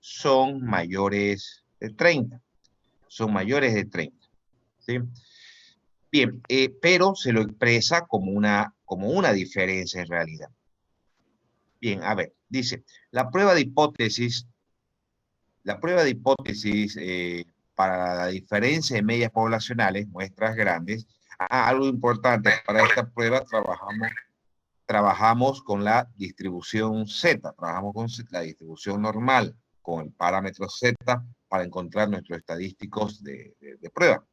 son mayores de 30. Son mayores de 30. ¿Sí? Bien, pero se lo expresa como una diferencia en realidad. Bien, a ver, dice, la prueba de hipótesis para la diferencia de medias poblacionales, muestras grandes, algo importante, para esta prueba trabajamos con la distribución Z, trabajamos con la distribución normal, con el parámetro Z para encontrar nuestros estadísticos de prueba.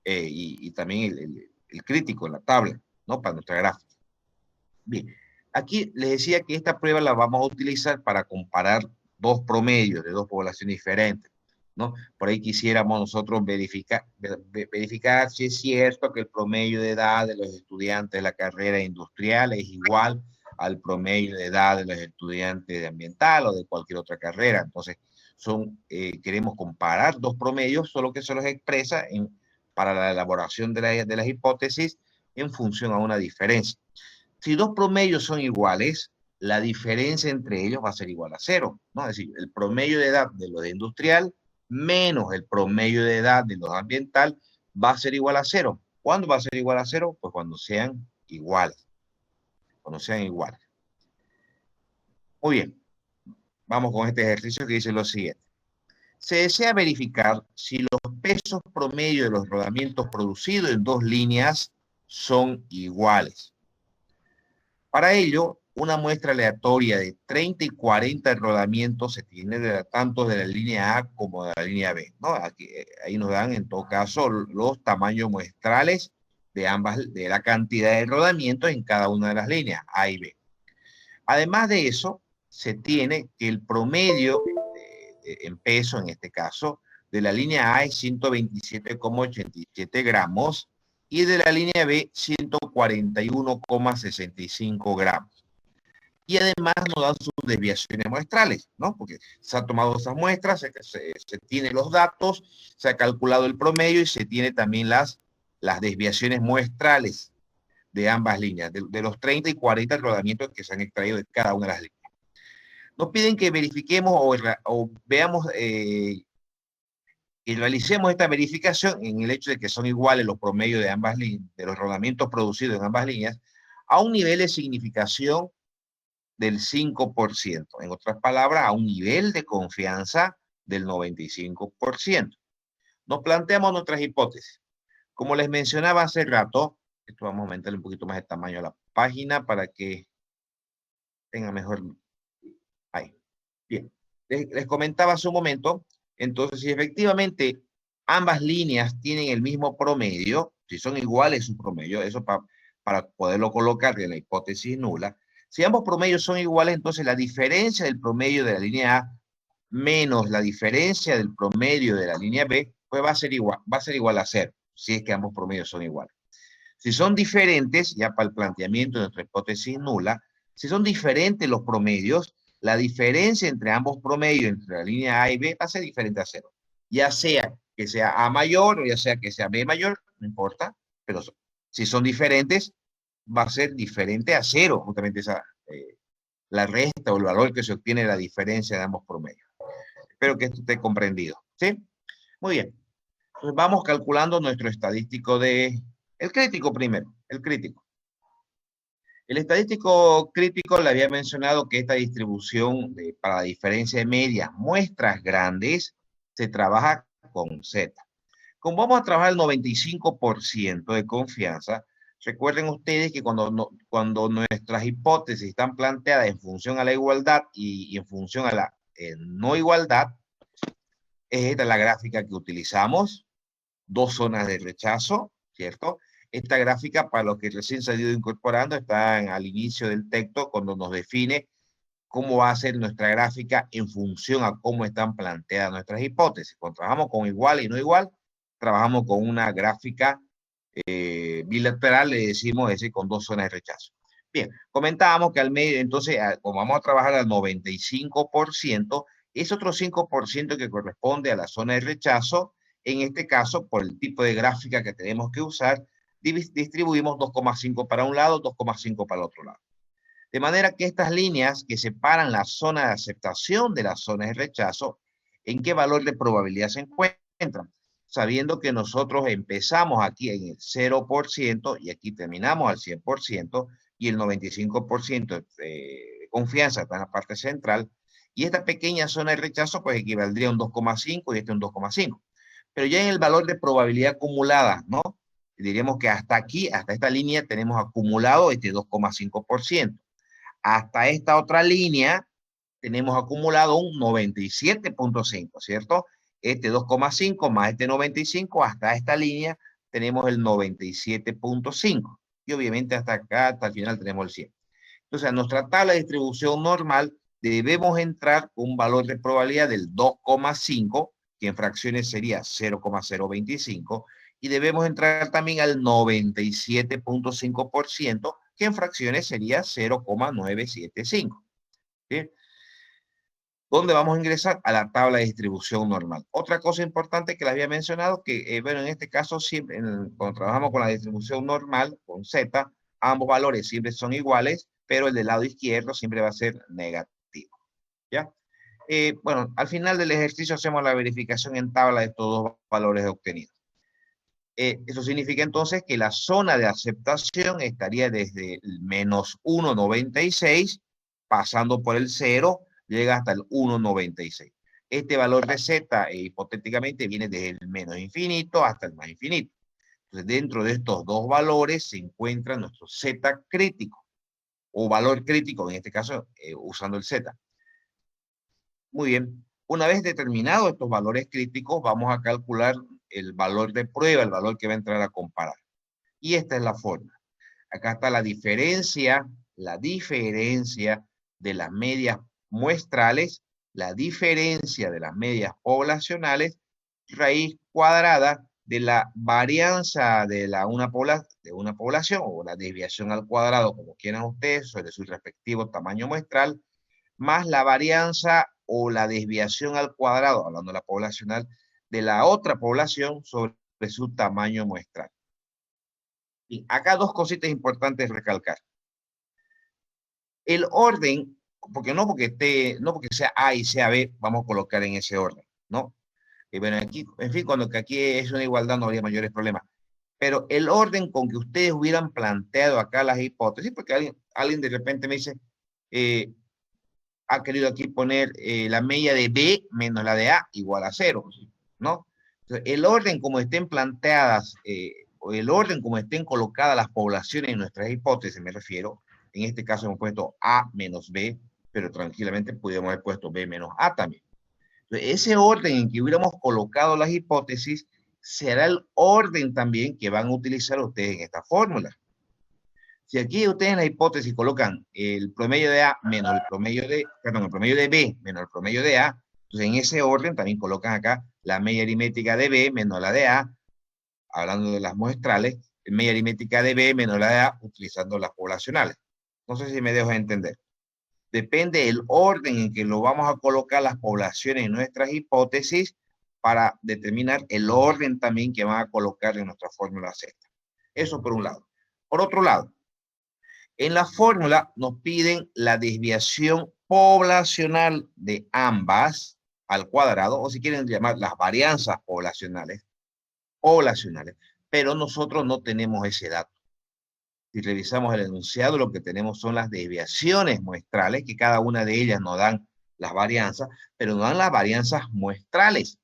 Y también el crítico en la tabla, ¿no? Para nuestra gráfica. Bien, aquí les decía que esta prueba la vamos a utilizar para comparar dos promedios de dos poblaciones diferentes, ¿no? Por ahí quisiéramos nosotros verificar si es cierto que el promedio de edad de los estudiantes de la carrera industrial es igual al promedio de edad de los estudiantes de ambiental o de cualquier otra carrera. Entonces, queremos comparar dos promedios, solo que se los expresa para la elaboración de las hipótesis en función a una diferencia. Si dos promedios son iguales, la diferencia entre ellos va a ser igual a 0, ¿no? Es decir, el promedio de edad de los de industrial menos el promedio de edad de los de ambiental va a ser igual a 0. ¿Cuándo va a ser igual a 0? Pues cuando sean iguales. Cuando sean iguales. Muy bien. Vamos con este ejercicio que dice lo siguiente. Se desea verificar si los pesos promedio de los rodamientos producidos en dos líneas son iguales. Para ello, una muestra aleatoria de 30 y 40 rodamientos se tiene tanto de la línea A como de la línea B, ¿no? Aquí, ahí nos dan, en todo caso, los tamaños muestrales de la cantidad de rodamientos en cada una de las líneas, A y B. Además de eso, se tiene que el promedio en peso, en este caso, de la línea A es 127,87 gramos y de la línea B 141,65 gramos. Y además nos dan sus desviaciones muestrales, ¿no? Porque se han tomado esas muestras, se tienen los datos, se ha calculado el promedio y se tiene también las desviaciones muestrales de ambas líneas, de los 30 y 40 rodamientos que se han extraído de cada una de las líneas. Nos piden que verifiquemos o veamos y realicemos esta verificación en el hecho de que son iguales los promedios de ambas líneas, de los rodamientos producidos en ambas líneas, a un nivel de significación del 5%. En otras palabras, a un nivel de confianza del 95%. Nos planteamos nuestras hipótesis. Como les mencionaba hace rato, esto vamos a aumentarle un poquito más el tamaño a la página para que tenga mejor. Ahí. Bien. Les comentaba hace un momento. Entonces, si efectivamente ambas líneas tienen el mismo promedio, si son iguales su promedio, eso para poderlo colocar en la hipótesis nula, si ambos promedios son iguales, entonces la diferencia del promedio de la línea A menos la diferencia del promedio de la línea B, pues va a ser igual a 0, si es que ambos promedios son iguales. Si son diferentes, ya para el planteamiento de nuestra hipótesis nula, si son diferentes los promedios, la diferencia entre ambos promedios, entre la línea A y B, va a ser diferente a 0. Ya sea que sea A mayor o ya sea que sea B mayor, no importa, pero si son diferentes, va a ser diferente a 0, justamente la resta o el valor que se obtiene de la diferencia de ambos promedios. Espero que esto esté comprendido, ¿sí? Muy bien. Entonces vamos calculando nuestro estadístico el crítico primero, el crítico. El estadístico crítico le había mencionado que esta distribución para la diferencia de medias, muestras grandes, se trabaja con Z. Como vamos a trabajar el 95% de confianza, recuerden ustedes que cuando nuestras hipótesis están planteadas en función a la igualdad y en función a la no igualdad, es esta la gráfica que utilizamos, dos zonas de rechazo, ¿cierto? Esta gráfica, para los que recién se han ido incorporando, está al inicio del texto, cuando nos define cómo va a ser nuestra gráfica en función a cómo están planteadas nuestras hipótesis. Cuando trabajamos con igual y no igual, trabajamos con una gráfica bilateral, le decimos, es decir, con dos zonas de rechazo. Bien, comentábamos que al medio, entonces, como vamos a trabajar al 95%, es otro 5% que corresponde a la zona de rechazo. En este caso, por el tipo de gráfica que tenemos que usar, distribuimos 2,5 para un lado, 2,5 para el otro lado. De manera que estas líneas que separan la zona de aceptación de la zona de rechazo, ¿en qué valor de probabilidad se encuentran? Sabiendo que nosotros empezamos aquí en el 0% y aquí terminamos al 100% y el 95% de confianza está en la parte central, y esta pequeña zona de rechazo pues equivaldría a un 2,5 y este un 2,5. Pero ya en el valor de probabilidad acumulada, ¿no? Diríamos que hasta aquí, hasta esta línea, tenemos acumulado este 2,5%. Hasta esta otra línea tenemos acumulado un 97,5, ¿cierto? Este 2,5 más este 95, hasta esta línea tenemos el 97,5. Y obviamente hasta acá, hasta el final tenemos el 100. Entonces, a nuestra tabla de distribución normal debemos entrar con un valor de probabilidad del 2,5, que en fracciones sería 0,025, y debemos entrar también al 97,5%, que en fracciones sería 0,975. ¿Sí? ¿Dónde vamos a ingresar? A la tabla de distribución normal. Otra cosa importante que les había mencionado, que bueno, en este caso, siempre, cuando trabajamos con la distribución normal, con Z, ambos valores siempre son iguales, pero el del lado izquierdo siempre va a ser negativo. ¿Ya? Bueno, al final del ejercicio hacemos la verificación en tabla de estos dos valores obtenidos. Eso significa entonces que la zona de aceptación estaría desde el menos 1,96, pasando por el 0, llega hasta el 1,96. Este valor de Z hipotéticamente viene desde el menos infinito hasta el más infinito. Entonces, dentro de estos dos valores se encuentra nuestro Z crítico, o valor crítico, en este caso, usando el Z. Muy bien. Una vez determinados estos valores críticos, vamos a calcular el valor de prueba, el valor que va a entrar a comparar. Y esta es la forma. Acá está la diferencia de las medias muestrales, la diferencia de las medias poblacionales, raíz cuadrada de la varianza de una población, o la desviación al cuadrado, como quieran ustedes, sobre su respectivo tamaño muestral, más la varianza o la desviación al cuadrado, hablando de la poblacional, de la otra población sobre su tamaño muestral. Y acá dos cositas importantes recalcar. El orden, no porque sea A y sea B, vamos a colocar en ese orden, ¿no? Y bueno, aquí, en fin, cuando que aquí es una igualdad no habría mayores problemas. Pero el orden con que ustedes hubieran planteado acá las hipótesis, porque alguien de repente me dice, ha querido aquí poner la media de B menos la de A igual a 0, ¿no? Entonces, el orden como estén planteadas, o el orden como estén colocadas las poblaciones en nuestras hipótesis, me refiero, en este caso hemos puesto A menos B, pero tranquilamente pudiéramos haber puesto B menos A también. Entonces, ese orden en que hubiéramos colocado las hipótesis será el orden también que van a utilizar ustedes en esta fórmula. Si aquí ustedes en la hipótesis colocan el promedio de A menos el promedio de, perdón, el promedio de B menos el promedio de A, entonces en ese orden también colocan acá la media aritmética de B menos la de A, hablando de las muestrales, media aritmética de B menos la de A, utilizando las poblacionales. No sé si me dejo entender. Depende del orden en que lo vamos a colocar las poblaciones en nuestras hipótesis para determinar el orden también que van a colocar en nuestra fórmula Z. Eso por un lado. Por otro lado, en la fórmula nos piden la desviación poblacional de ambas al cuadrado, o si quieren llamar las varianzas poblacionales, pero nosotros no tenemos ese dato. Si revisamos el enunciado, lo que tenemos son las desviaciones muestrales, que cada una de ellas nos dan las varianzas, pero nos dan las varianzas muestrales.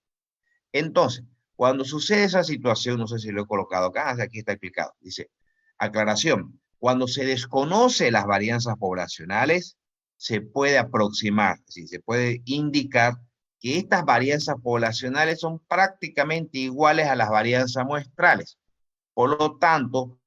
Entonces, cuando sucede esa situación, no sé si lo he colocado acá, aquí está explicado, dice, aclaración, cuando se desconoce las varianzas poblacionales, se puede aproximar, es decir, se puede indicar que estas varianzas poblacionales son prácticamente iguales a las varianzas muestrales. Por lo tanto,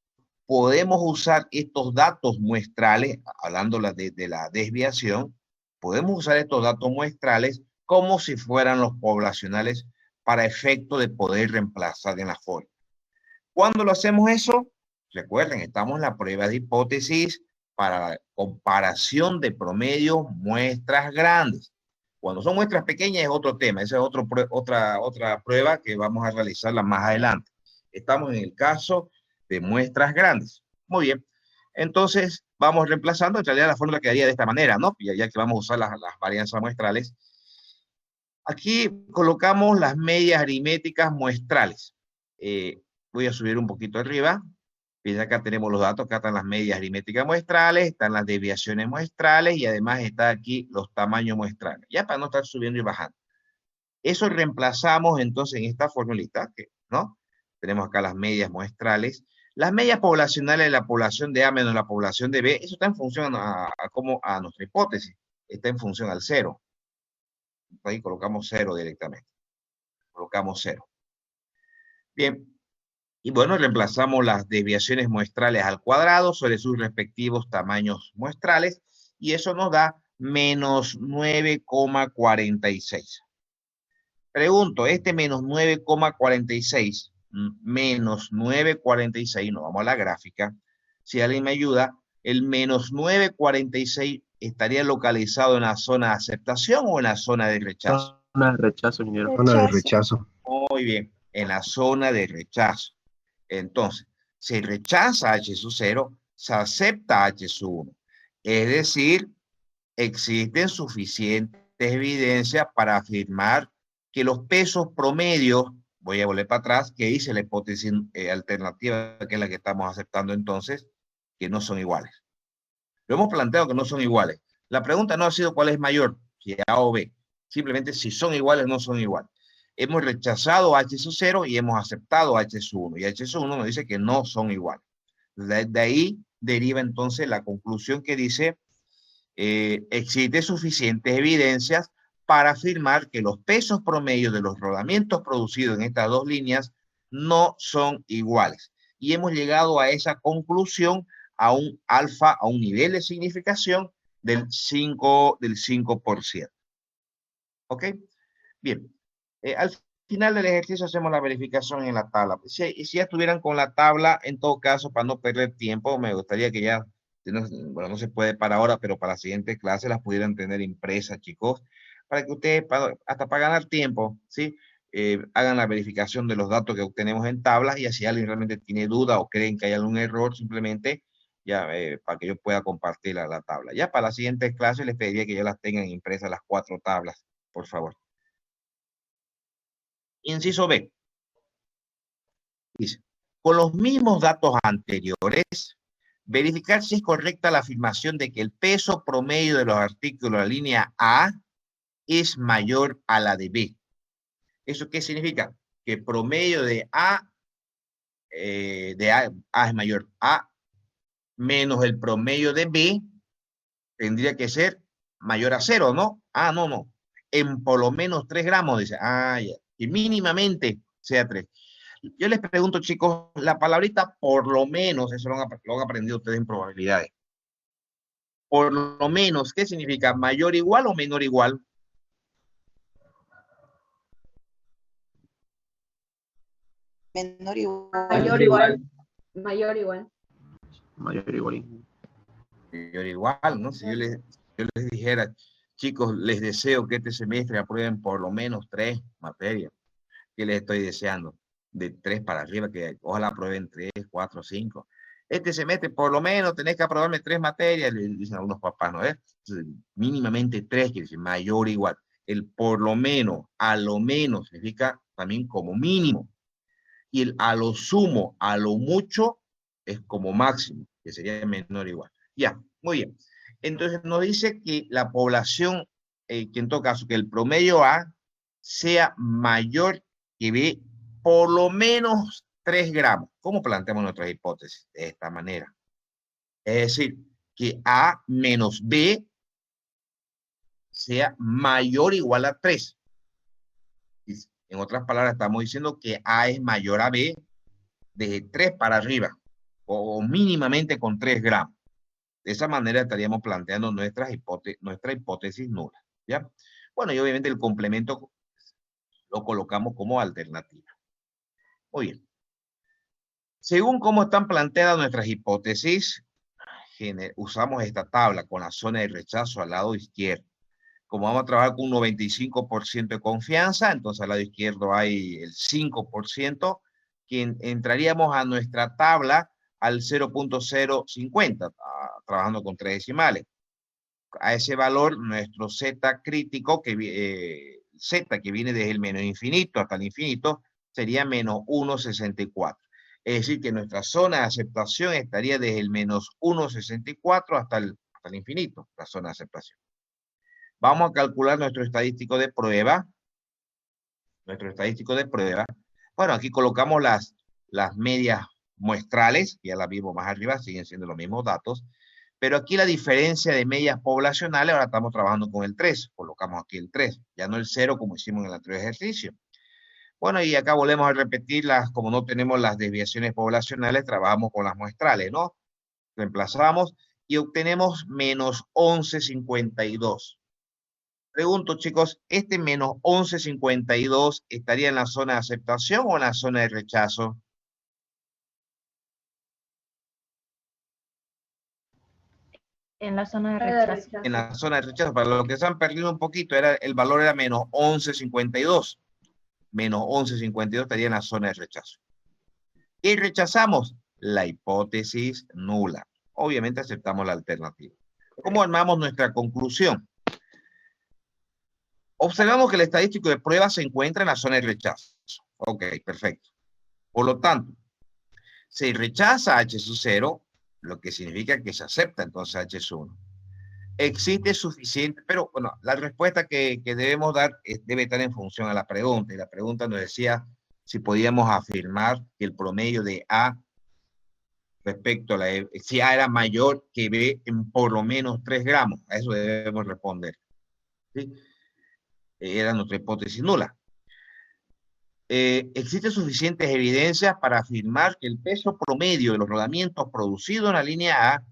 podemos usar estos datos muestrales, hablando de la desviación, podemos usar estos datos muestrales como si fueran los poblacionales para efecto de poder reemplazar en la fórmula. ¿Cuándo lo hacemos eso? Recuerden, estamos en la prueba de hipótesis para comparación de promedios, muestras grandes. Cuando son muestras pequeñas es otro tema, esa es otra prueba que vamos a realizarla más adelante. Estamos en el caso de muestras grandes. Muy bien, entonces vamos reemplazando, en realidad la fórmula quedaría de esta manera, ¿no? Ya que vamos a usar las varianzas muestrales. Aquí colocamos las medias aritméticas muestrales. Voy a subir un poquito arriba. Fíjense, acá tenemos los datos, acá están las medias aritméticas muestrales, están las desviaciones muestrales y además está aquí los tamaños muestrales. Ya para no estar subiendo y bajando. Eso reemplazamos entonces en esta formulita, ¿no? Tenemos acá las medias muestrales. Las medias poblacionales de la población de A menos la población de B, eso está en función a nuestra hipótesis. Está en función al 0. Ahí colocamos 0 directamente. Colocamos 0. Bien. Y bueno, reemplazamos las desviaciones muestrales al cuadrado sobre sus respectivos tamaños muestrales. Y eso nos da menos 9,46. Pregunto, este menos 9,46, menos 9,46, nos vamos a la gráfica. Si alguien me ayuda, el menos 9,46 estaría localizado en la zona de aceptación o en la zona de rechazo. Zona de rechazo, ingeniero. Zona de rechazo. Muy bien, en la zona de rechazo. Entonces, se rechaza H sub 0, se acepta H sub 1. Es decir, existen suficientes evidencias para afirmar que los pesos promedios, voy a volver para atrás, que dice la hipótesis alternativa, que es la que estamos aceptando entonces, que no son iguales. Lo hemos planteado que no son iguales. La pregunta no ha sido cuál es mayor, si A o B. Simplemente si son iguales o no son iguales. Hemos rechazado H sub 0 y hemos aceptado H sub 1. Y H sub 1 nos dice que no son iguales. De ahí deriva entonces la conclusión que dice existe suficientes evidencias para afirmar que los pesos promedios de los rodamientos producidos en estas dos líneas no son iguales. Y hemos llegado a esa conclusión a un alfa, a un nivel de significación del 5%. ¿Ok? Bien. Al final del ejercicio hacemos la verificación en la tabla. Si ya estuvieran con la tabla, en todo caso, para no perder tiempo, me gustaría que ya, bueno, no se puede para ahora, pero para la siguiente clase las pudieran tener impresas, chicos, para que ustedes, hasta para ganar tiempo, ¿sí? Hagan la verificación de los datos que obtenemos en tablas y así alguien realmente tiene duda o creen que hay algún error, simplemente ya para que yo pueda compartir la tabla. Ya para la siguiente clase les pediría que ya las tengan impresas las 4 tablas, por favor. Inciso B. Dice, con los mismos datos anteriores, verificar si es correcta la afirmación de que el peso promedio de los artículos de la línea A es mayor a la de B. ¿Eso qué significa? Que el promedio de A es mayor a menos el promedio de B tendría que ser mayor a 0, ¿no? Ah, no. En por lo menos 3 gramos, dice. Ah, ya. Y mínimamente sea 3. Yo les pregunto, chicos, la palabrita por lo menos, eso lo han aprendido ustedes en probabilidades. Por lo menos, ¿qué significa? ¿Mayor igual o menor igual? Menor igual. Mayor igual. Mayor igual. Mayor igual. Mayor igual, ¿no? Si yo les dijera, chicos, les deseo que este semestre aprueben por lo menos 3 materias. ¿Qué les estoy deseando? De 3 para arriba, que ojalá aprueben 3, 4, 5. Este semestre por lo menos tenés que aprobarme 3 materias, le dicen algunos papás, ¿no? Mínimamente 3, quiere decir mayor o igual. El por lo menos, a lo menos, significa también como mínimo. Y el a lo sumo, a lo mucho, es como máximo, que sería menor o igual. Ya, muy bien. Entonces nos dice que la población, que en todo caso, que el promedio A sea mayor que B por lo menos 3 gramos. ¿Cómo planteamos nuestras hipótesis? De esta manera. Es decir, que A menos B sea mayor o igual a 3. En otras palabras, estamos diciendo que A es mayor a B de 3 para arriba, o mínimamente con 3 gramos. De esa manera estaríamos planteando nuestra hipótesis nula. ¿Ya? Bueno, y obviamente el complemento lo colocamos como alternativa. Muy bien. Según cómo están planteadas nuestras hipótesis, usamos esta tabla con la zona de rechazo al lado izquierdo. Como vamos a trabajar con un 95% de confianza, entonces al lado izquierdo hay el 5%, que entraríamos a nuestra tabla al 0.050, trabajando con 3 decimales. A ese valor, nuestro Z crítico, Z que viene desde el menos infinito hasta el infinito, sería menos 1,64. Es decir, que nuestra zona de aceptación estaría desde el menos 1,64 hasta el infinito, la zona de aceptación. Vamos a calcular nuestro estadístico de prueba. Bueno, aquí colocamos las medias muestrales, ya las vimos más arriba, siguen siendo los mismos datos. Pero aquí la diferencia de medias poblacionales, ahora estamos trabajando con el 3. Colocamos aquí el 3, ya no el 0 como hicimos en el anterior ejercicio. Bueno, y acá volvemos a repetir, como no tenemos las desviaciones poblacionales, trabajamos con las muestrales, ¿no? Reemplazamos y obtenemos menos 11,52. Pregunto, chicos, ¿este menos 11,52 estaría en la zona de aceptación o en la zona de rechazo? En la zona de rechazo. En la zona de rechazo. Para los que se han perdido un poquito, el valor era menos 11,52. Menos 11,52 estaría en la zona de rechazo. ¿Y rechazamos? La hipótesis nula. Obviamente aceptamos la alternativa. ¿Cómo armamos nuestra conclusión? Observamos que el estadístico de prueba se encuentra en la zona de rechazo. Ok, perfecto. Por lo tanto, se rechaza H sub 0, lo que significa que se acepta entonces H sub 1. Existe suficiente, pero bueno, la respuesta que debemos dar debe estar en función a la pregunta. Y la pregunta nos decía si podíamos afirmar que el promedio de A respecto a la E, si A era mayor que B en por lo menos 3 gramos. A eso debemos responder. ¿Sí? Era nuestra hipótesis nula. Existen suficientes evidencias para afirmar que el peso promedio de los rodamientos producidos en la línea A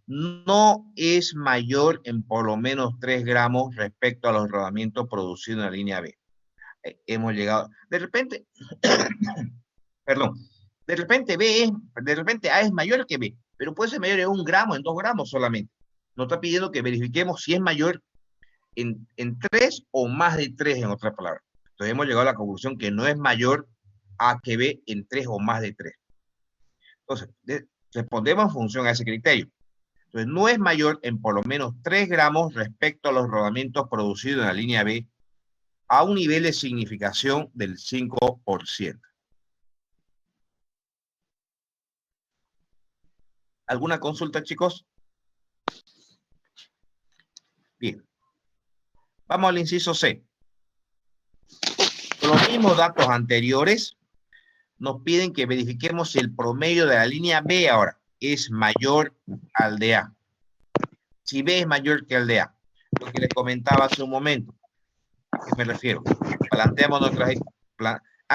no es mayor en por lo menos 3 gramos respecto a los rodamientos producidos en la línea B. Hemos llegado, de repente, perdón, de repente A es mayor que B, pero puede ser mayor en 1 gramo, en 2 gramos solamente. Nos está pidiendo que verifiquemos si es mayor en 3 o más de 3, en otras palabras. Entonces hemos llegado a la conclusión que no es mayor A que B en 3 o más de 3. Entonces, respondemos en función a ese criterio. Entonces, no es mayor en por lo menos 3 gramos respecto a los rodamientos producidos en la línea B a un nivel de significación del 5%. ¿Alguna consulta, chicos? Bien. Vamos al inciso C. Con los mismos datos anteriores, nos piden que verifiquemos si el promedio de la línea B ahora es mayor al de A. Si B es mayor que el de A. Lo que les comentaba hace un momento. ¿A qué me refiero? Planteamos nuestras...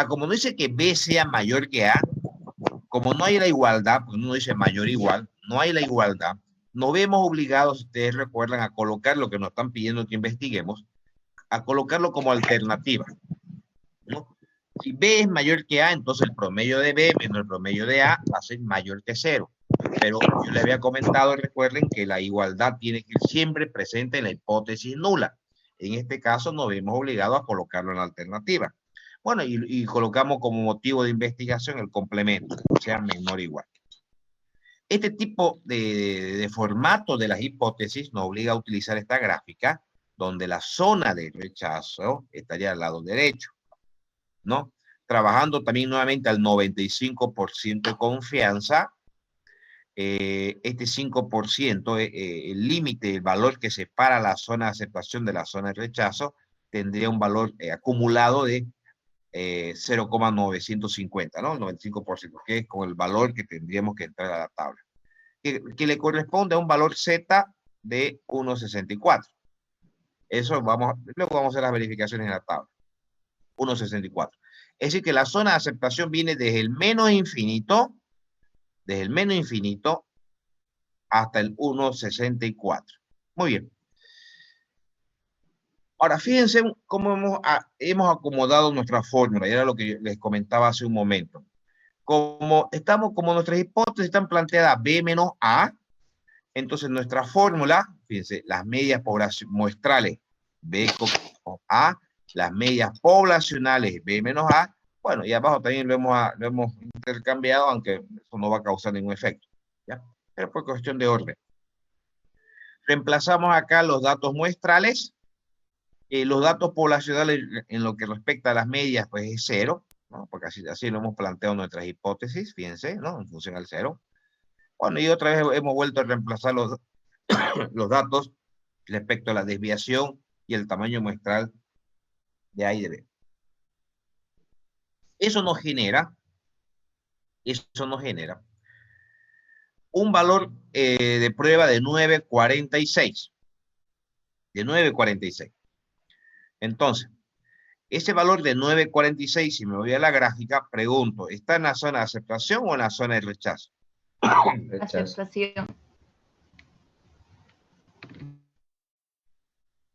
como no dice que B sea mayor que A, como no hay la igualdad, porque uno dice mayor igual, no hay la igualdad, nos vemos obligados, si ustedes recuerdan, a colocar lo que nos están pidiendo que investiguemos, a colocarlo como alternativa, ¿no? Si B es mayor que A, entonces el promedio de B menos el promedio de A va a ser mayor que 0. Pero yo les había comentado, recuerden que la igualdad tiene que ir siempre presente en la hipótesis nula. En este caso nos vemos obligados a colocarlo en la alternativa. Bueno, y colocamos como motivo de investigación el complemento, sea menor o igual. Este tipo de formato de las hipótesis nos obliga a utilizar esta gráfica, donde la zona de rechazo estaría al lado derecho, ¿no? Trabajando también nuevamente al 95% de confianza. Este 5%, el límite, el valor que separa la zona de aceptación de la zona de rechazo, tendría un valor acumulado de 0,950, ¿no? El 95%, que es con el valor que tendríamos que entrar a la tabla. Que le corresponde a un valor Z de 1,64. Eso luego vamos a hacer las verificaciones en la tabla. 1,64. Es decir, que la zona de aceptación viene desde el menos infinito, hasta el 1,64. Muy bien. Ahora, fíjense cómo hemos acomodado nuestra fórmula, y era lo que les comentaba hace un momento. Como nuestras hipótesis están planteadas B menos A, entonces nuestra fórmula, fíjense, las medias muestrales B con A, las medias poblacionales B menos A, bueno, y abajo también lo hemos intercambiado, aunque eso no va a causar ningún efecto. pero por cuestión de orden. Reemplazamos acá los datos muestrales. Los datos poblacionales en lo que respecta a las medias, pues es 0, ¿no? Porque así lo hemos planteado en nuestras hipótesis, fíjense, ¿no? En función al 0. Bueno, y otra vez hemos vuelto a reemplazar los datos respecto a la desviación y el tamaño muestral de A y de B. Eso nos genera un valor de prueba de 9,46. De 9,46. Entonces, ese valor de 9,46, si me voy a la gráfica, pregunto, ¿está en la zona de aceptación o en la zona de rechazo? Aceptación.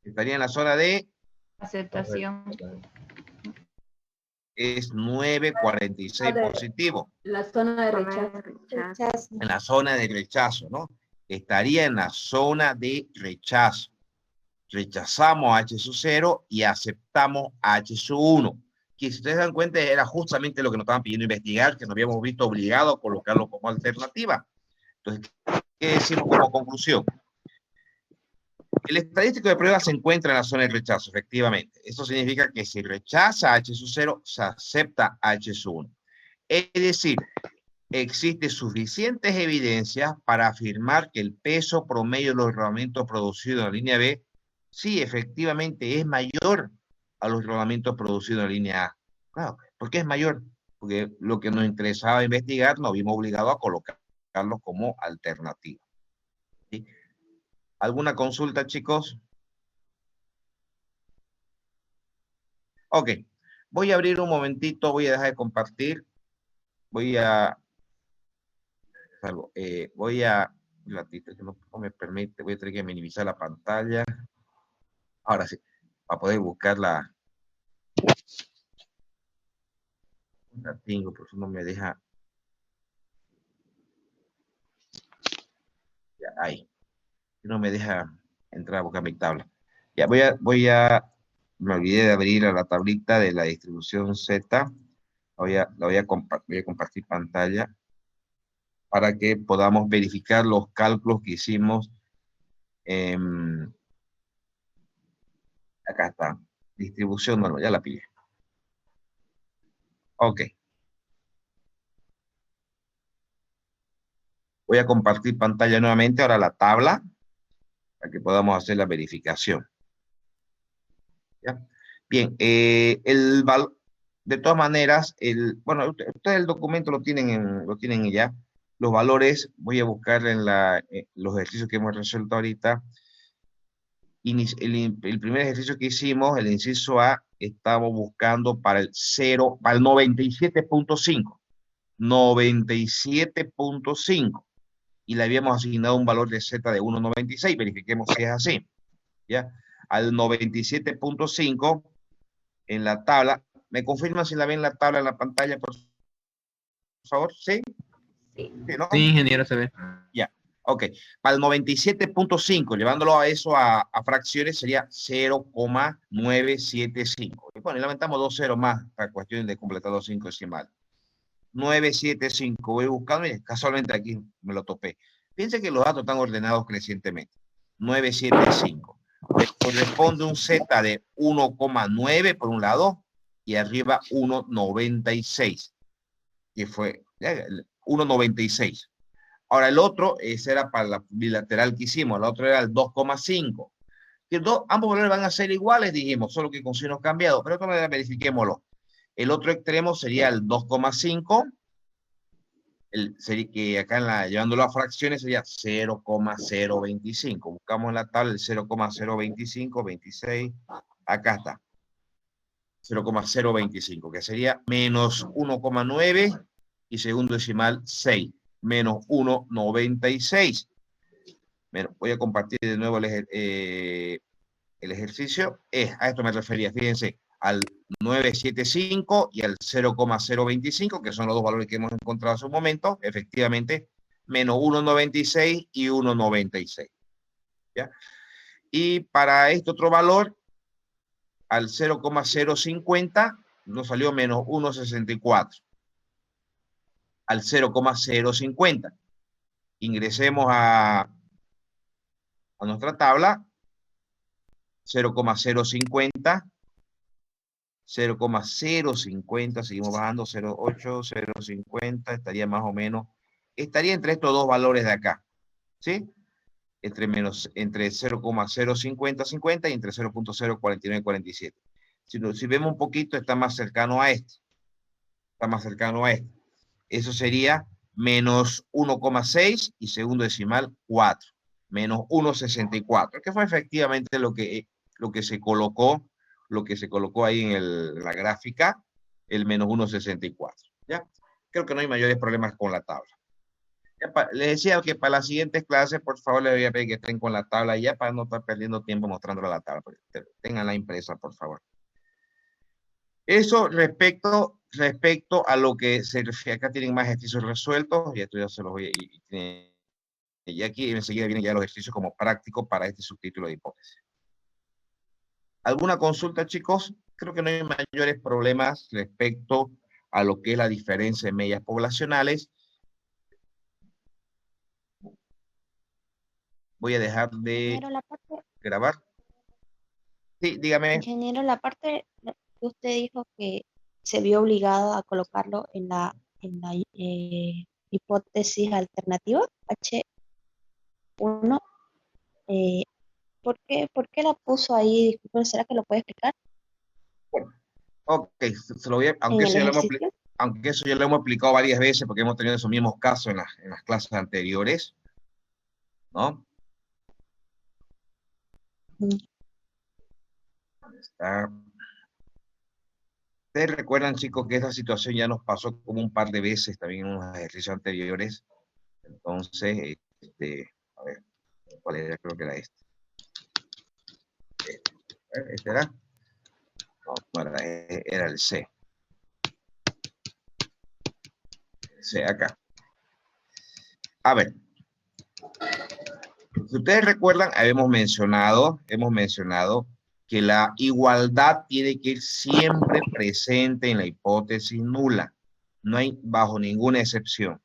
Estaría en la zona de... Aceptación. Es 9,46 positivo. La zona de rechazo. Rechazo. En la zona de rechazo, ¿no? Estaría en la zona de rechazo. Rechazamos H sub 0 y aceptamos H sub 1. Que si ustedes dan cuenta era justamente lo que nos estaban pidiendo investigar, que nos habíamos visto obligados a colocarlo como alternativa. Entonces, ¿qué decimos como conclusión? El estadístico de prueba se encuentra en la zona de rechazo, efectivamente. Eso significa que si rechaza H sub 0, se acepta H sub 1. Es decir, existe suficientes evidencias para afirmar que el peso promedio de los rodamientos producidos en la línea B sí, efectivamente, es mayor a los rodamientos producidos en la línea A. Claro, ¿por qué es mayor? Porque lo que nos interesaba investigar nos vimos obligados a colocarlo como alternativa. ¿Sí? ¿Alguna consulta, chicos? Ok, voy a abrir un momentito, voy a dejar de compartir. Un ratito, que no me permite, voy a tener que minimizar la pantalla. Ahora sí, para poder buscar la tengo, por eso no me deja. Ya, ahí. No me deja entrar a buscar mi tabla. Ya, me olvidé de abrir la tablita de la distribución Z. Voy a compartir pantalla para que podamos verificar los cálculos que hicimos. Acá está. Distribución normal, ya la pillé. Ok. Voy a compartir pantalla nuevamente, ahora la tabla, para que podamos hacer la verificación. ¿Ya? Bien, de todas maneras, bueno, ustedes el documento lo tienen ya. Los valores, voy a buscar en los ejercicios que hemos resuelto ahorita. El primer ejercicio que hicimos, el inciso A, estamos buscando para el 97.5. 97.5. Y le habíamos asignado un valor de Z de 1,96. Verifiquemos si es así. ¿Ya? Al 97.5 en la tabla. ¿Me confirman si la ven en la tabla en la pantalla, por favor? ¿Sí? Sí. ¿Sí, no? Sí, ingeniero, se ve. Ya. Ok. Para el 97.5, llevándolo a eso a fracciones, sería 0,975. Y bueno, y lamentamos 2 ceros más para cuestión de completar los 5 decimales. 975. Voy buscando y casualmente aquí me lo topé. Fíjense que los datos están ordenados crecientemente. 975. Le corresponde un Z de 1,9 por un lado y arriba 1,96. Que fue 1,96. Ahora el otro, ese era para la bilateral que hicimos. El otro era el 2,5. Ambos valores van a ser iguales, dijimos, solo que con signos cambiados. Pero de todas maneras verifiquémoslo. El otro extremo sería el 2,5. Sería que acá llevándolo a fracciones sería 0,025. Buscamos en la tabla el 0,025, 26. Acá está. 0,025, que sería menos 1,9 y segundo decimal 6. Menos 1,96. Bueno, voy a compartir de nuevo el ejercicio. A esto me refería, fíjense, al 975 y al 0,025, que son los dos valores que hemos encontrado hace un momento, efectivamente, menos 1,96 y 1,96. ¿Ya? Y para este otro valor, al 0,050, nos salió menos 1,64. Al 0,050. Ingresemos a nuestra tabla. 0,050. 0,050, seguimos bajando, 0,8, 0,50, estaría más o menos, estaría entre estos dos valores de acá, ¿sí? Entre 0,050, 50 y entre 0,049, 47. Si vemos un poquito, está más cercano a este. Está más cercano a este. Eso sería menos 1,6 y segundo decimal 4. Menos 1,64, que fue efectivamente lo que se colocó ahí en la gráfica, el menos 1,64. ¿Ya? Creo que no hay mayores problemas con la tabla. Les decía que para las siguientes clases, por favor, les voy a pedir que estén con la tabla ya para no estar perdiendo tiempo mostrando la tabla. Tengan la impresa, por favor. Eso respecto a lo que se refiere. Acá tienen más ejercicios resueltos, y esto ya se los voy a... Y aquí enseguida vienen ya los ejercicios como prácticos para este subtítulo de hipótesis. ¿Alguna consulta, chicos? Creo que no hay mayores problemas respecto a lo que es la diferencia en medias poblacionales. Voy a dejar de grabar. Sí, dígame. Ingeniero, la parte que usted dijo que se vio obligado a colocarlo en la hipótesis alternativa, H1, ¿por qué la puso ahí? Disculpe, ¿será que lo puede explicar? Bueno, ok, se lo voy a, aunque eso ya lo hemos explicado varias veces porque hemos tenido esos mismos casos en las clases anteriores, ¿no? Está. Ustedes recuerdan, chicos, que esta situación ya nos pasó como un par de veces también en unos ejercicios anteriores. Entonces, a ver, ¿cuál era? Creo que era este. ¿Este era? No, era el C. C, acá. A ver. Si ustedes recuerdan, hemos mencionado que la igualdad tiene que ir siempre presente en la hipótesis nula. No hay bajo ninguna excepción.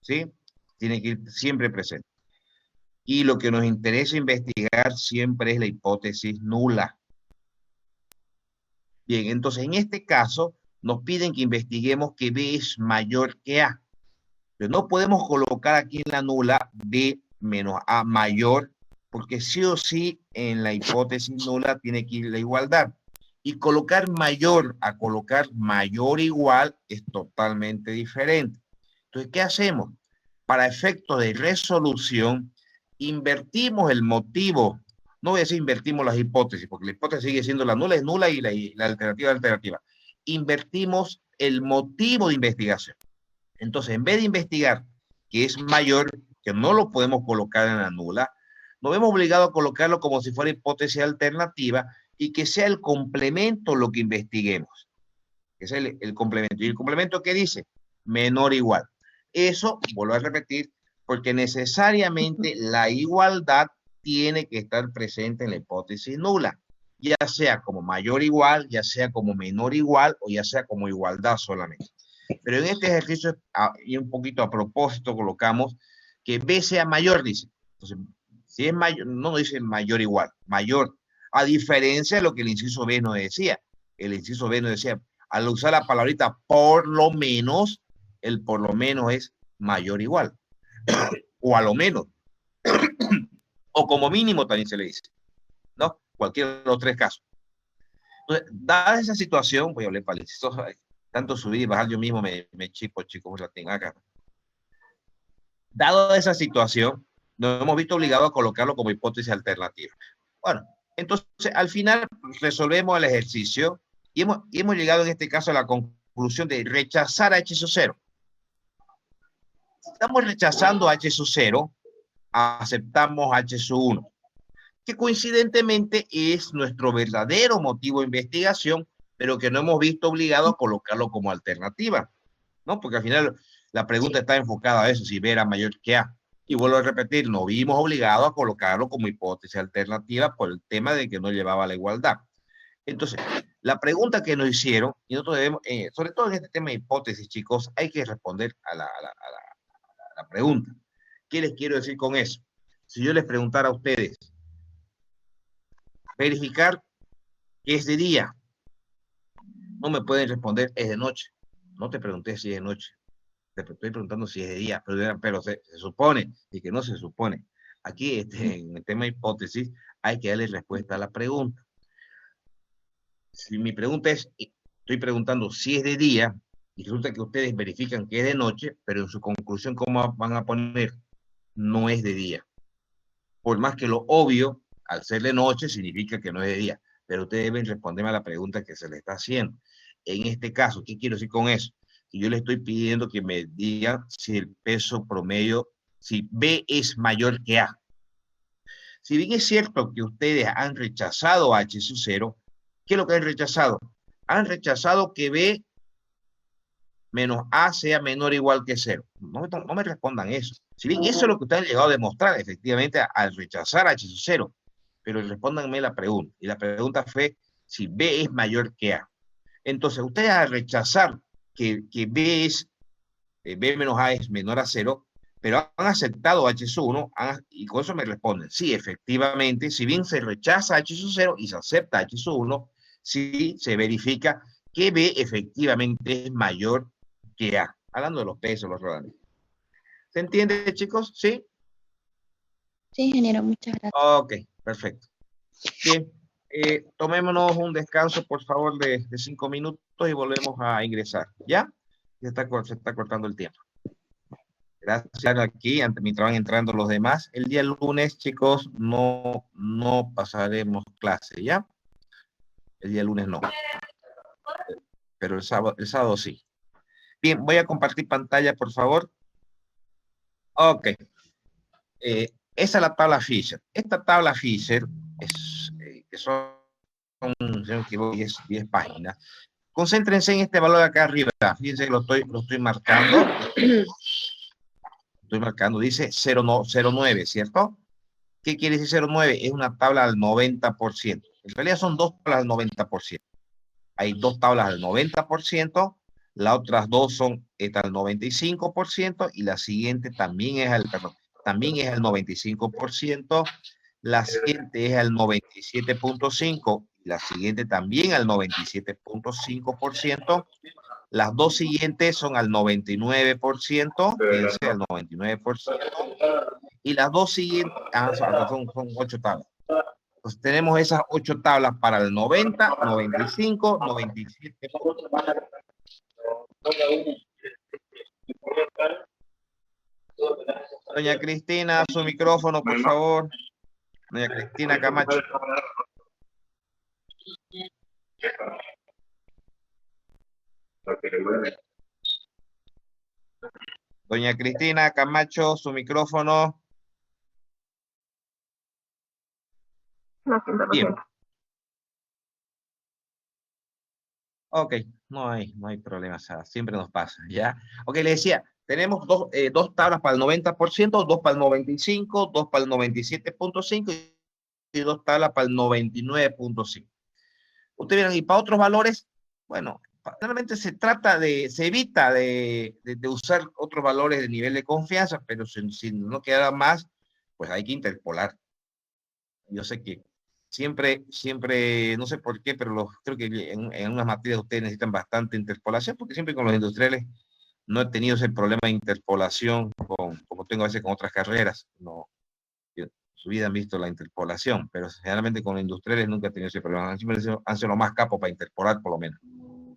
¿Sí? Tiene que ir siempre presente. Y lo que nos interesa investigar siempre es la hipótesis nula. Bien, entonces en este caso nos piden que investiguemos que B es mayor que A. Pero no podemos colocar aquí en la nula B menos A mayor, porque sí o sí en la hipótesis nula tiene que ir la igualdad. Y colocar mayor a colocar mayor igual es totalmente diferente. Entonces, ¿qué hacemos? Para efectos de resolución, invertimos el motivo. No voy a decir invertimos las hipótesis, porque la hipótesis sigue siendo la nula, es nula, y la alternativa es alternativa. Invertimos el motivo de investigación. Entonces, en vez de investigar que es mayor, que no lo podemos colocar en la nula, nos vemos obligados a colocarlo como si fuera hipótesis alternativa y que sea el complemento lo que investiguemos. Que es el complemento. ¿Y el complemento qué dice? Menor o igual. Eso, vuelvo a repetir, porque necesariamente la igualdad tiene que estar presente en la hipótesis nula, ya sea como mayor o igual, ya sea como menor o igual, o ya sea como igualdad solamente. Pero en este ejercicio, y un poquito a propósito, colocamos que B sea mayor, dice. Entonces, si es mayor, no dice mayor igual, mayor. A diferencia de lo que el inciso B nos decía. El inciso B nos decía, al usar la palabrita por lo menos, el por lo menos es mayor igual. O a lo menos. O como mínimo también se le dice. ¿No? Cualquiera de los tres casos. Entonces, dada esa situación, voy a hablar para el inciso, tanto subir y bajar yo mismo me chico, la tengo acá. Dado esa situación, nos hemos visto obligados a colocarlo como hipótesis alternativa. Bueno, entonces al final resolvemos el ejercicio y hemos llegado en este caso a la conclusión de rechazar a H sub 0. Si estamos rechazando a H sub 0, aceptamos H sub 1, que coincidentemente es nuestro verdadero motivo de investigación, pero que no hemos visto obligado a colocarlo como alternativa, ¿no? Porque al final la pregunta está enfocada a eso, si B era mayor que A. Y vuelvo a repetir, no vimos obligado a colocarlo como hipótesis alternativa por el tema de que no llevaba a la igualdad. Entonces, la pregunta que nos hicieron, y nosotros debemos, sobre todo en este tema de hipótesis, chicos, hay que responder a la pregunta. ¿Qué les quiero decir con eso? Si yo les preguntara a ustedes, verificar que es de día, no me pueden responder, es de noche. No te pregunté si es de noche, te estoy preguntando si es de día, pero se supone y que no se supone. Aquí, en el tema de hipótesis, hay que darle respuesta a la pregunta. Si mi pregunta es, estoy preguntando si es de día, y resulta que ustedes verifican que es de noche, pero en su conclusión, ¿cómo van a poner? No es de día. Por más que lo obvio, al ser de noche, significa que no es de día. Pero ustedes deben responderme a la pregunta que se les está haciendo. En este caso, ¿qué quiero decir con eso? Que yo le estoy pidiendo que me digan si el peso promedio, si B es mayor que A. Si bien es cierto que ustedes han rechazado H sub 0, ¿qué es lo que han rechazado? Han rechazado que B menos A sea menor o igual que 0. No me respondan eso. Si bien eso es lo que ustedes han llegado a demostrar, efectivamente, al rechazar H sub 0, pero respóndanme la pregunta. Y la pregunta fue si B es mayor que A. Entonces, ustedes al rechazar que B menos A es menor a 0, pero han aceptado H sub 1, y con eso me responden, sí, efectivamente, si bien se rechaza H sub 0 y se acepta H sub 1, sí se verifica que B efectivamente es mayor que A. Hablando de los pesos, los rodantes. ¿Se entiende, chicos? ¿Sí? Sí, ingeniero, muchas gracias. Ok, perfecto. Bien, tomémonos un descanso, por favor, de 5 minutos y volvemos a ingresar. ¿Ya? Se está cortando el tiempo. Gracias aquí, mientras van entrando los demás. El día lunes, chicos, no pasaremos clase, ¿ya? El día lunes no. Pero el sábado sí. Bien, voy a compartir pantalla, por favor. Ok. Esa es la tabla Fisher. Esta tabla Fisher es, que son, si no me equivoco, 10 páginas. Concéntrense en este valor de acá arriba. Fíjense que lo estoy marcando. Estoy marcando, dice 0,9, ¿cierto? ¿Qué quiere decir 0,9? Es una tabla al 90%. En realidad son dos tablas al 90%. Hay dos tablas al 90%, las otras dos son al 95% y la siguiente también es al 95%, la siguiente es al 97.5% y la siguiente también al 97.5%. Las dos siguientes son al 99%, fíjense, al 99%, y las dos siguientes son 8 tablas. Pues tenemos esas 8 tablas para el 90, 95, 97. Doña Cristina, su micrófono, por favor. Doña Cristina Camacho. Doña Cristina Camacho, su micrófono. Bien. Ok, no hay problema, o sea, siempre nos pasa, ¿ya? Ok, le decía, tenemos dos tablas para el 90%, dos para el 95%, dos para el 97.5% y dos tablas para el 99.5%. Ustedes verán, y para otros valores, bueno, realmente se evita de usar otros valores de nivel de confianza, pero si no queda más, pues hay que interpolar. Yo sé que siempre, no sé por qué, pero creo que en unas materias ustedes necesitan bastante interpolación, porque siempre con los industriales no he tenido ese problema de interpolación como tengo a veces con otras carreras. No, en su vida han visto la interpolación, pero generalmente con los industriales nunca he tenido ese problema. Siempre han sido lo más capos para interpolar, por lo menos,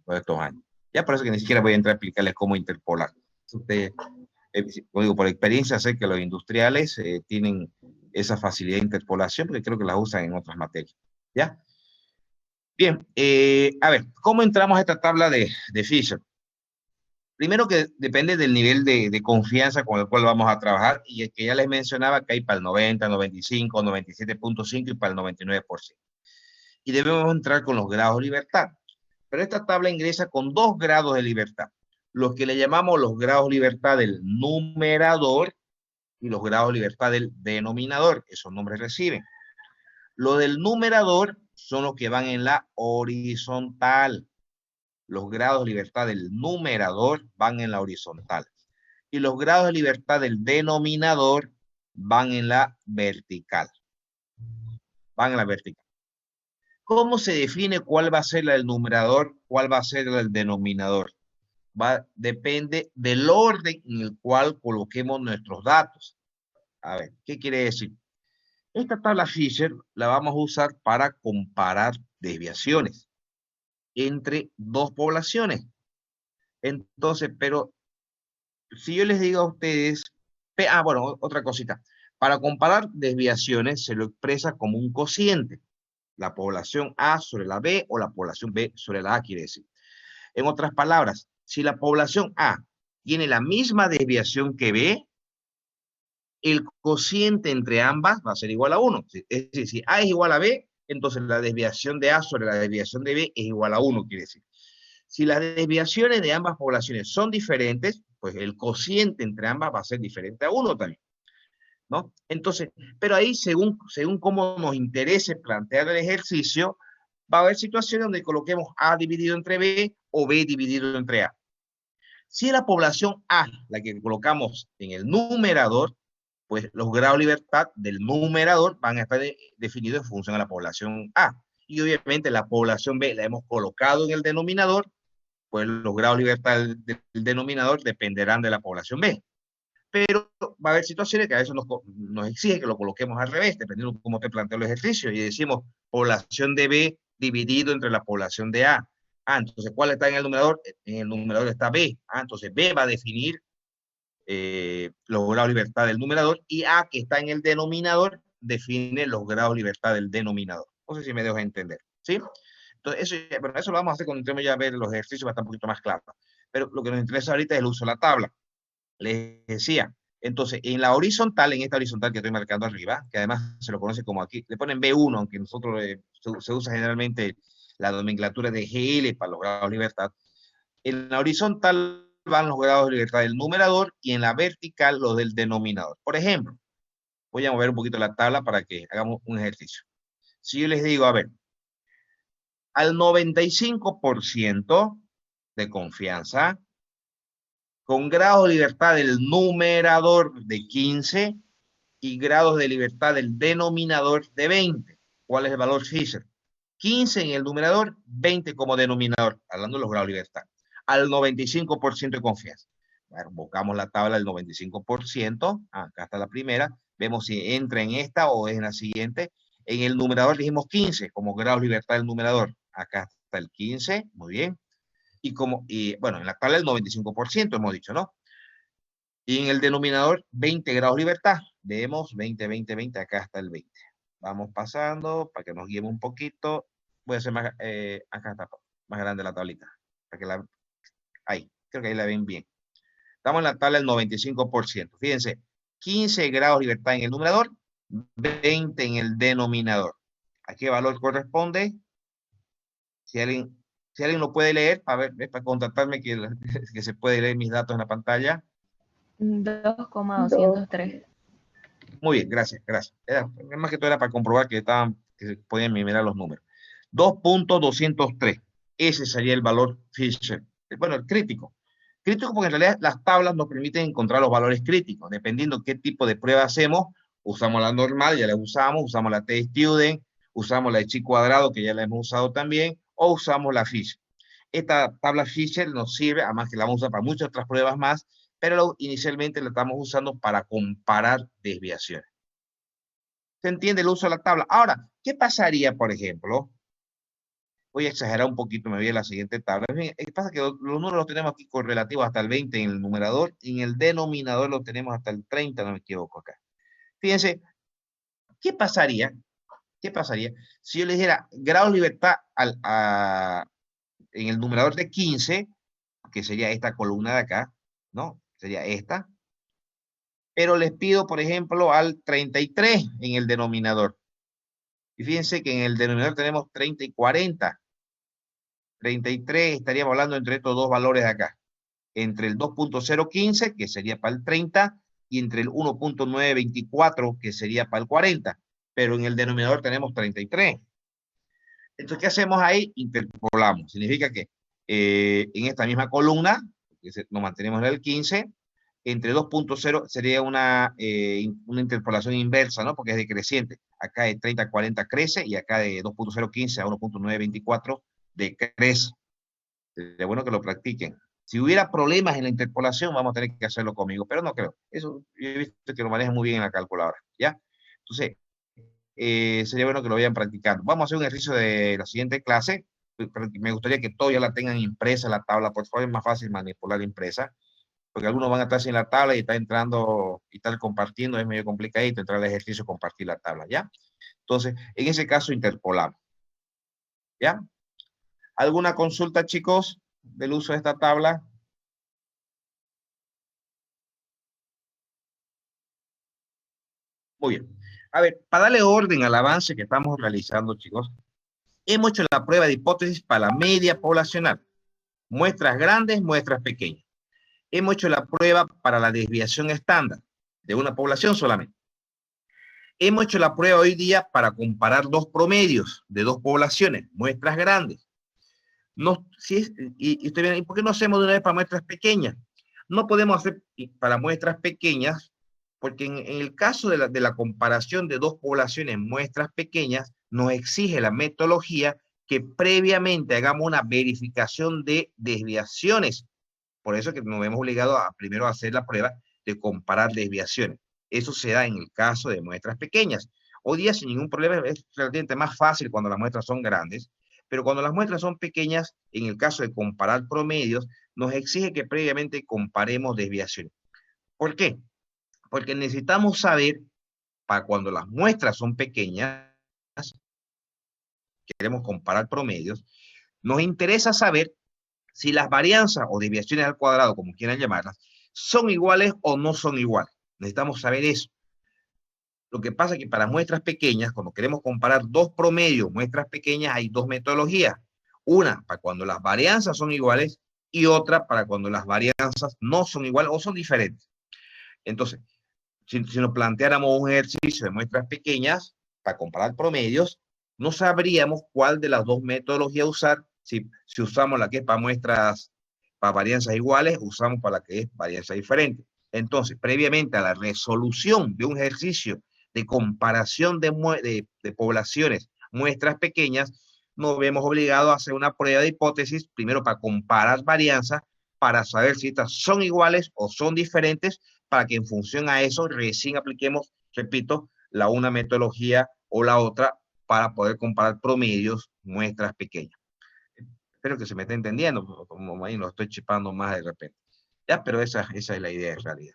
por estos años. Ya por eso que ni siquiera voy a entrar a explicarles cómo interpolar. Ustedes, como digo, por experiencia sé que los industriales tienen esa facilidad de interpolación, porque creo que la usan en otras materias. ¿Ya? Bien, a ver, ¿cómo entramos a esta tabla de Fisher? Primero que depende del nivel de confianza con el cual vamos a trabajar, y que ya les mencionaba que hay para el 90, 95, 97.5 y para el 99%. Y debemos entrar con los grados de libertad. Pero esta tabla ingresa con 2 grados de libertad, los que le llamamos los grados de libertad del numerador y los grados de libertad del denominador. Esos nombres reciben. Lo del numerador son los que van en la horizontal. Los grados de libertad del numerador van en la horizontal. y los grados de libertad del denominador van en la vertical. Van en la vertical. ¿Cómo se define cuál va a ser la del numerador, cuál va a ser la del denominador? Depende del orden en el cual coloquemos nuestros datos. A ver, ¿qué quiere decir? Esta tabla Fisher la vamos a usar para comparar desviaciones entre dos poblaciones. Entonces, pero si yo les digo a ustedes, bueno, otra cosita. Para comparar desviaciones se lo expresa como un cociente. La población A sobre la B o la población B sobre la A, quiere decir. En otras palabras, si la población A tiene la misma desviación que B, el cociente entre ambas va a ser igual a 1. Es decir, si A es igual a B, entonces la desviación de A sobre la desviación de B es igual a 1, quiere decir. Si las desviaciones de ambas poblaciones son diferentes, pues el cociente entre ambas va a ser diferente a 1 también, ¿no? Entonces, pero ahí según cómo nos interese plantear el ejercicio, va a haber situaciones donde coloquemos A dividido entre B o B dividido entre A. Si es la población A la que colocamos en el numerador, pues los grados de libertad del numerador van a estar definidos en función a la población A. Y obviamente la población B la hemos colocado en el denominador, pues los grados de libertad del denominador dependerán de la población B. Pero va a haber situaciones que a veces nos exige que lo coloquemos al revés, dependiendo de cómo te planteo el ejercicio, y decimos población de B dividido entre la población de A. Entonces, ¿cuál está en el numerador? En el numerador está B. Entonces, B va a definir los grados de libertad del numerador, y A, que está en el denominador, define los grados de libertad del denominador. No sé si me dejo entender, ¿sí? Entonces, eso lo vamos a hacer cuando entremos ya a ver los ejercicios, va a estar un poquito más claro. Pero lo que nos interesa ahorita es el uso de la tabla. Les decía, entonces, en la horizontal, en esta horizontal que estoy marcando arriba, que además se lo conoce como aquí, le ponen B1, aunque nosotros se usa generalmente la nomenclatura de GL para los grados de libertad. En la horizontal van los grados de libertad del numerador y en la vertical los del denominador. Por ejemplo, voy a mover un poquito la tabla para que hagamos un ejercicio. Si yo les digo, a ver, al 95% de confianza, con grados de libertad del numerador de 15 y grados de libertad del denominador de 20. ¿Cuál es el valor Fisher? 15 en el numerador, 20 como denominador, hablando de los grados de libertad. Al 95% de confianza. Bueno, buscamos la tabla del 95%, acá está la primera, vemos si entra en esta o es en la siguiente. En el numerador dijimos 15 como grados de libertad del numerador, acá está el 15, muy bien. Y bueno, en la tabla el 95% hemos dicho, ¿no? Y en el denominador 20 grados de libertad. Vemos 20, 20, 20, acá está el 20. Vamos pasando para que nos guiemos un poquito. Voy a hacer más, acá está más grande la tablita. Para que ahí, creo que ahí la ven bien. Estamos en la tabla del 95%. Fíjense, 15 grados de libertad en el numerador, 20 en el denominador. ¿A qué valor corresponde? Si alguien lo puede leer, para contactarme que se puede leer mis datos en la pantalla. 2,203. Muy bien, gracias. Más que todo era para comprobar que se podían mirar los números. 2.203. Ese sería el valor Fisher. Bueno, el crítico. Crítico porque en realidad las tablas nos permiten encontrar los valores críticos. Dependiendo qué tipo de prueba hacemos, usamos la normal, ya la usamos la T-Student, usamos la de chi cuadrado, que ya la hemos usado también, o usamos la Fisher. Esta tabla Fisher nos sirve, además que la vamos a usar para muchas otras pruebas más, pero inicialmente la estamos usando para comparar desviaciones. ¿Se entiende el uso de la tabla? Ahora, ¿qué pasaría, por ejemplo? Voy a exagerar un poquito, me voy a la siguiente tabla. Pasa que los números los tenemos aquí correlativos hasta el 20 en el numerador, y en el denominador lo tenemos hasta el 30, no me equivoco acá. Fíjense, ¿qué pasaría? ¿Qué pasaría si yo le dijera grado de libertad en el numerador de 15, que sería esta columna de acá, ¿no? Sería esta. Pero les pido, por ejemplo, al 33 en el denominador. Y fíjense que en el denominador tenemos 30 y 40. 33 estaríamos hablando entre estos dos valores de acá. Entre el 2.015, que sería para el 30, y entre el 1.924, que sería para el 40. Pero en el denominador tenemos 33. Entonces, ¿qué hacemos ahí? Interpolamos. Significa que en esta misma columna, nos mantenemos en el 15, entre 2.0 sería una interpolación inversa, ¿no? Porque es decreciente. Acá de 30 a 40 crece y acá de 2.015 a 1.924 decrece. Sería bueno que lo practiquen. Si hubiera problemas en la interpolación, vamos a tener que hacerlo conmigo, pero no creo. Eso yo he visto que lo manejan muy bien en la calculadora, ¿ya? Entonces, sería bueno que lo vayan practicando. Vamos a hacer un ejercicio de la siguiente clase. Me gustaría que todos ya la tengan impresa la tabla, por favor, es más fácil manipular impresa, porque algunos van a estar sin la tabla y está entrando y estar compartiendo, es medio complicadito entrar al ejercicio y compartir la tabla, ¿ya? Entonces, en ese caso interpolamos, ¿ya? ¿Alguna consulta, chicos, del uso de esta tabla? Muy bien. A ver, para darle orden al avance que estamos realizando, chicos, hemos hecho la prueba de hipótesis para la media poblacional. Muestras grandes, muestras pequeñas. Hemos hecho la prueba para la desviación estándar de una población solamente. Hemos hecho la prueba hoy día para comparar dos promedios de dos poblaciones, muestras grandes. No, si es, ¿y por qué no hacemos de una vez para muestras pequeñas? No podemos hacer para muestras pequeñas, porque en el caso de la comparación de dos poblaciones, muestras pequeñas, nos exige la metodología que previamente hagamos una verificación de desviaciones. Por eso que nos vemos obligados a primero hacer la prueba de comparar desviaciones. Eso se da en el caso de muestras pequeñas. Hoy día sin ningún problema es relativamente más fácil cuando las muestras son grandes, pero cuando las muestras son pequeñas, en el caso de comparar promedios, nos exige que previamente comparemos desviaciones. ¿Por qué? Porque necesitamos saber, para cuando las muestras son pequeñas, queremos comparar promedios, nos interesa saber si las varianzas o desviaciones al cuadrado, como quieran llamarlas, son iguales o no son iguales. Necesitamos saber eso. Lo que pasa es que para muestras pequeñas, cuando queremos comparar dos promedios, muestras pequeñas, hay dos metodologías. Una para cuando las varianzas son iguales y otra para cuando las varianzas no son iguales o son diferentes. Entonces, si nos planteáramos un ejercicio de muestras pequeñas para comparar promedios, no sabríamos cuál de las dos metodologías usar. Si usamos la que es para muestras, para varianzas iguales, usamos para la que es varianza diferente. Entonces, previamente a la resolución de un ejercicio de comparación de poblaciones, muestras pequeñas, nos vemos obligados a hacer una prueba de hipótesis, primero para comparar varianzas, para saber si estas son iguales o son diferentes, para que en función a eso recién apliquemos, repito, la una metodología o la otra para poder comparar promedios, muestras pequeñas. Espero que se me esté entendiendo, como ahí lo estoy chipando más de repente. Ya, pero esa es la idea en realidad.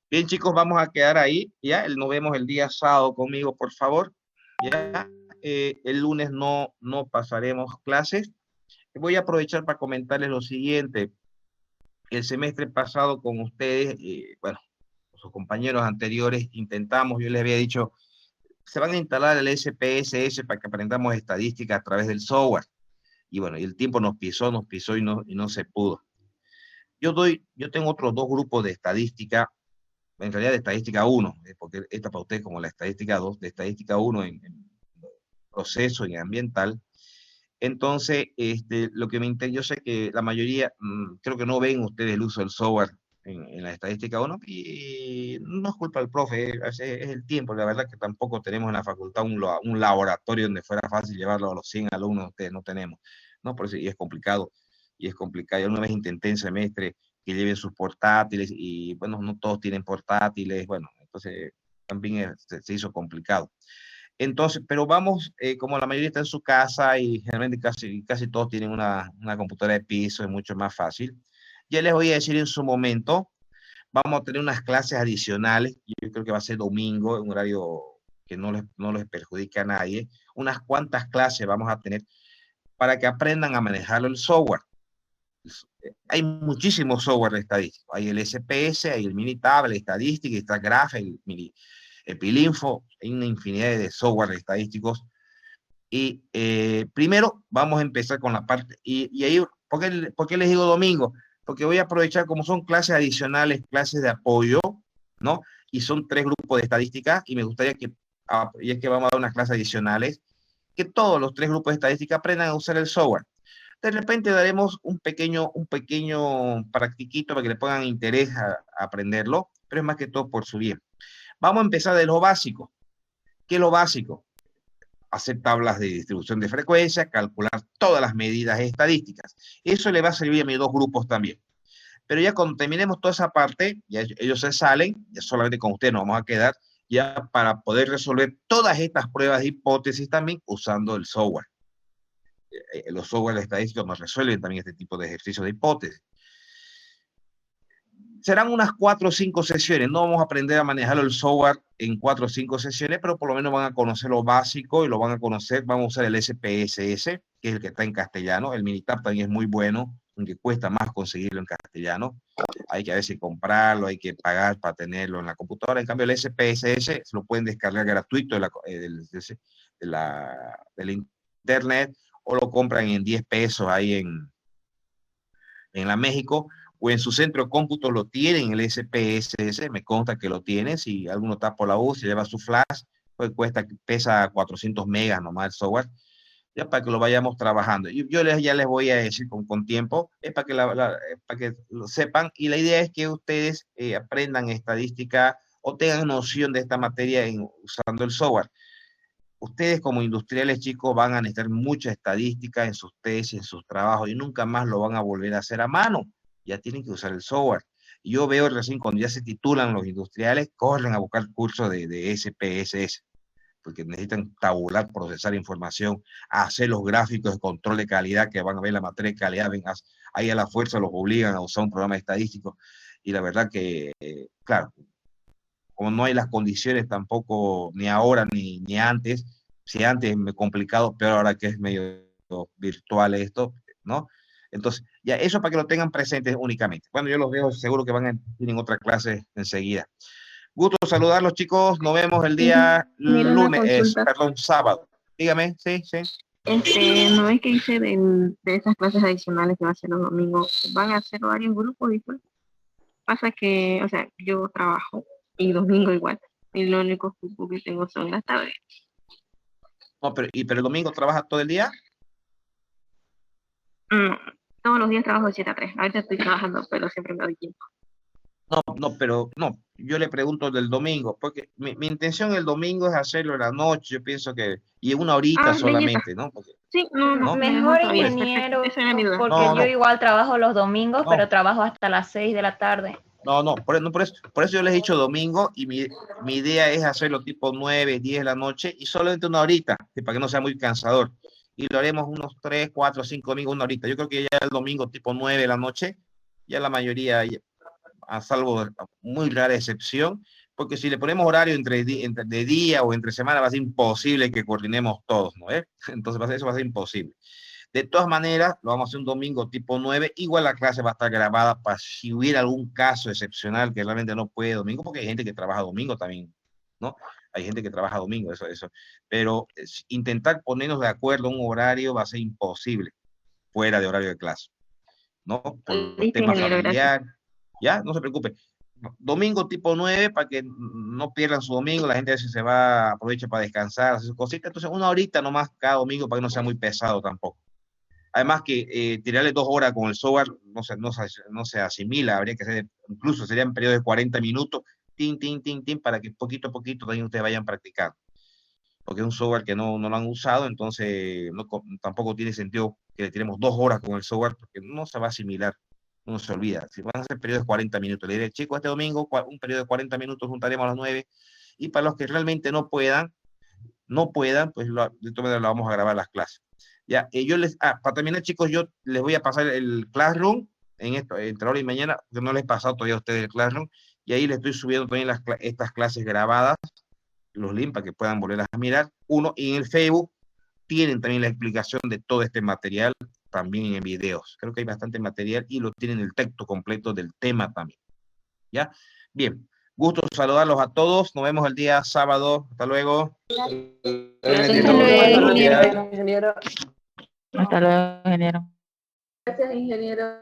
Bien, chicos, vamos a quedar ahí. Ya, nos vemos el día sábado conmigo, por favor. Ya, el lunes no pasaremos clases. Voy a aprovechar para comentarles lo siguiente. El semestre pasado con ustedes, bueno, sus compañeros anteriores, intentamos, yo les había dicho, se van a instalar el SPSS para que aprendamos estadística a través del software. Y bueno, y el tiempo nos pisó y no se pudo. Yo tengo otros dos grupos de estadística, en realidad de estadística 1, porque esta para ustedes como la estadística 2, de estadística 1 en proceso, en ambiental. Entonces, lo que me interesa, yo sé que la mayoría, creo que no ven ustedes el uso del software en la estadística 1, y no es culpa del profe, es el tiempo, la verdad que tampoco tenemos en la facultad un laboratorio donde fuera fácil llevarlo a los 100 alumnos, ustedes no tenemos, ¿no? Por eso, y es complicado, Yo una vez intenté en semestre que lleven sus portátiles, y bueno, no todos tienen portátiles, bueno, entonces también se hizo complicado. Entonces, pero vamos, como la mayoría está en su casa y generalmente casi todos tienen una computadora de piso, es mucho más fácil. Ya les voy a decir en su momento, vamos a tener unas clases adicionales, yo creo que va a ser domingo, un horario que no les perjudica a nadie, unas cuantas clases vamos a tener para que aprendan a manejar el software. Hay muchísimos software de estadística, hay el SPS, hay el Minitab, el Estadística, está Graph, el Epilinfo, hay una infinidad de software estadísticos. Y primero vamos a empezar con la parte, y ahí, ¿por qué les digo domingo? Porque voy a aprovechar, como son clases adicionales, clases de apoyo, ¿no? Y son 3 grupos de estadística, y me gustaría que, y es que vamos a dar unas clases adicionales, que todos los 3 grupos de estadística aprendan a usar el software. De repente daremos un pequeño practiquito para que le pongan interés a aprenderlo, pero es más que todo por su bien. Vamos a empezar de lo básico. ¿Qué es lo básico? Hacer tablas de distribución de frecuencia, calcular todas las medidas estadísticas. Eso le va a servir a mis dos grupos también. Pero ya cuando terminemos toda esa parte, ya ellos se salen, ya solamente con ustedes nos vamos a quedar, ya para poder resolver todas estas pruebas de hipótesis también usando el software. Los software estadísticos nos resuelven también este tipo de ejercicios de hipótesis. Serán unas 4 o 5 sesiones. No vamos a aprender a manejar el software en 4 o 5 sesiones, pero por lo menos van a conocer lo básico y lo van a conocer. Vamos a usar el SPSS, que es el que está en castellano. El Minitab también es muy bueno, aunque cuesta más conseguirlo en castellano. Hay que a veces comprarlo, hay que pagar para tenerlo en la computadora. En cambio, el SPSS se lo pueden descargar gratuito de la internet, o lo compran en 10 pesos ahí en la México, o en su centro de cómputo lo tienen, el SPSS, me consta que lo tienen. Si alguno está por la U, se lleva su flash, pues pesa 400 megas nomás el software, ya para que lo vayamos trabajando. Yo ya les voy a decir con tiempo, es para que, para que lo sepan, y la idea es que ustedes aprendan estadística o tengan noción de esta materia usando el software. Ustedes como industriales, chicos, van a necesitar mucha estadística en sus tesis, en sus trabajos, y nunca más lo van a volver a hacer a mano. Ya tienen que usar el software. Y yo veo recién cuando ya se titulan los industriales, corren a buscar cursos de SPSS, porque necesitan tabular, procesar información, hacer los gráficos de control de calidad, que van a ver la materia de calidad, ahí a la fuerza los obligan a usar un programa estadístico. Y la verdad que, claro, como no hay las condiciones tampoco, ni ahora ni antes, si antes es complicado, pero ahora que es medio virtual esto, ¿no? Entonces, ya eso para que lo tengan presentes únicamente. Bueno, yo los veo, seguro que tienen otra clase enseguida. Gusto saludarlos, chicos. Nos vemos el día sábado. Dígame, sí. ¿No es que dice de esas clases adicionales que va a ser los domingos? ¿Van a hacer varios grupos? Disculpe? Pasa que, o sea, yo trabajo y domingo igual. Y lo único que tengo son las tardes. No, pero el domingo trabajas todo el día. Todos los días trabajo de 7 a 3. Ahorita estoy trabajando, pero siempre me doy tiempo. No, yo le pregunto del domingo, porque mi intención el domingo es hacerlo en la noche, yo pienso que, y una horita solamente, ¿no? Porque, sí, no. Mejor, ingeniero, porque yo igual trabajo los domingos, pero trabajo hasta las 6 de la tarde. Por eso yo les he dicho domingo, y mi idea es hacerlo tipo 9, 10 de la noche, y solamente una horita, para que no sea muy cansador. Y lo haremos unos 3, 4, 5 domingos, una horita. Yo creo que ya el domingo tipo 9 de la noche, ya la mayoría, a salvo muy rara excepción, porque si le ponemos horario de día o entre semana, va a ser imposible que coordinemos todos, ¿no? Entonces eso va a ser imposible. De todas maneras, lo vamos a hacer un domingo tipo 9, igual la clase va a estar grabada para si hubiera algún caso excepcional que realmente no puede domingo, porque hay gente que trabaja domingo también, ¿no? Hay gente que trabaja domingo, eso. Pero intentar ponernos de acuerdo un horario va a ser imposible, fuera de horario de clase, ¿no? Por los temas familiares. Ya, no se preocupe. Domingo tipo 9, para que no pierdan su domingo, la gente a veces aprovecha para descansar, hacer sus cositas. Entonces, una horita nomás cada domingo para que no sea muy pesado tampoco. Además que tirarle 2 horas con el software no se asimila, habría que hacer, incluso serían periodos de 40 minutos, tin, para que poquito a poquito también ustedes vayan practicando. Porque es un software que no lo han usado, entonces tampoco tiene sentido que le tiremos 2 horas con el software, porque no se va a asimilar. Uno se olvida. Si van a hacer periodos de 40 minutos, le diré, chicos, este domingo, un periodo de 40 minutos, juntaremos a las 9, y para los que realmente no puedan, pues de todas maneras lo vamos a grabar las clases. Ya, para terminar, chicos, yo les voy a pasar el Classroom, entre ahora y mañana, que no les he pasado todavía a ustedes el Classroom, y ahí les estoy subiendo también estas clases grabadas, los links para que puedan volver a mirar. Y en el Facebook tienen también la explicación de todo este material, también en videos. Creo que hay bastante material y lo tienen el texto completo del tema también. ¿Ya? Bien. Gusto saludarlos a todos. Nos vemos el día sábado. Hasta luego. Hasta luego, ingeniero. Hasta luego, ingeniero. Gracias, ingeniero.